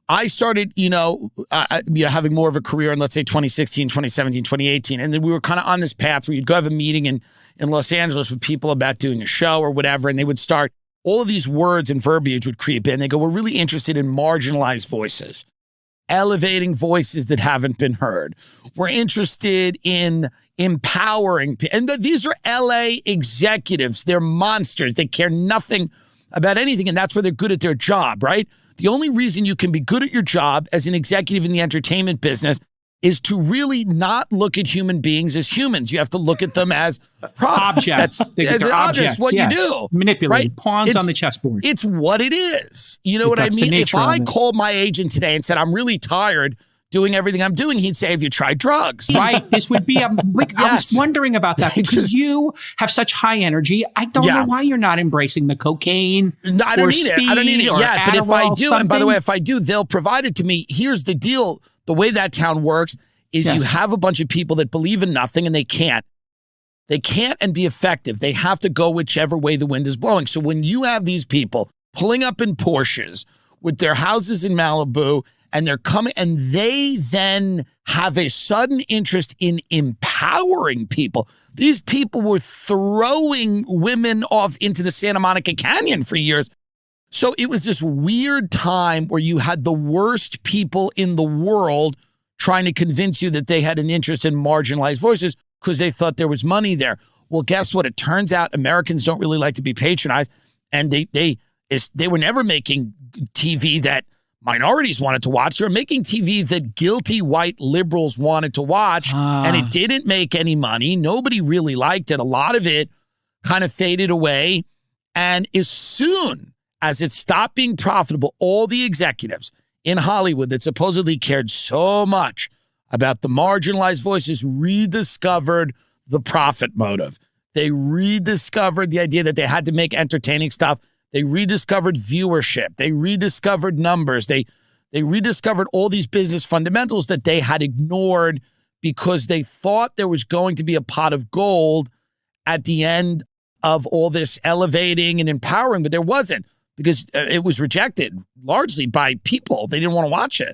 I started, having more of a career in, let's say, 2016, 2017, 2018. And then we were kind of on this path where you'd go have a meeting in Los Angeles with people about doing a show or whatever. And they would start, all of these words and verbiage would creep in. They go, we're really interested in marginalized voices, elevating voices that haven't been heard. We're interested in empowering. And these are LA executives. They're monsters. They care nothing about anything. And that's where they're good at their job, right? The only reason you can be good at your job as an executive in the entertainment business is to really not look at human beings as humans. You have to look at them as products. Objects. That's what you do. Manipulate. Right? Pawns on the chessboard. It's what it is. You know what I mean? If I called my agent today and said, I'm really tired doing everything I'm doing, he'd say, have you tried drugs? Right. This would be I was wondering about that because you have such high energy. I don't know why you're not embracing the cocaine. No, I don't need it. I don't need it yet. But if I do, and by the way, if I do, they'll provide it to me. Here's the deal. The way that town works is you have a bunch of people that believe in nothing and they can't. They can't and be effective. They have to go whichever way the wind is blowing. So when you have these people pulling up in Porsches with their houses in Malibu, and they're coming, and they then have a sudden interest in empowering people. These people were throwing women off into the Santa Monica Canyon for years. So it was this weird time where you had the worst people in the world trying to convince you that they had an interest in marginalized voices because they thought there was money there. Well, guess what? It turns out Americans don't really like to be patronized, and they were never making TV that minorities wanted to watch. They're making TV that guilty white liberals wanted to watch, and it didn't make any money. Nobody really liked it. A lot of it kind of faded away. And as soon as it stopped being profitable, all the executives in Hollywood that supposedly cared so much about the marginalized voices rediscovered the profit motive. They rediscovered the idea that they had to make entertaining stuff. They rediscovered viewership. They rediscovered numbers. They rediscovered all these business fundamentals that they had ignored because they thought there was going to be a pot of gold at the end of all this elevating and empowering, but there wasn't because it was rejected largely by people. They didn't want to watch it.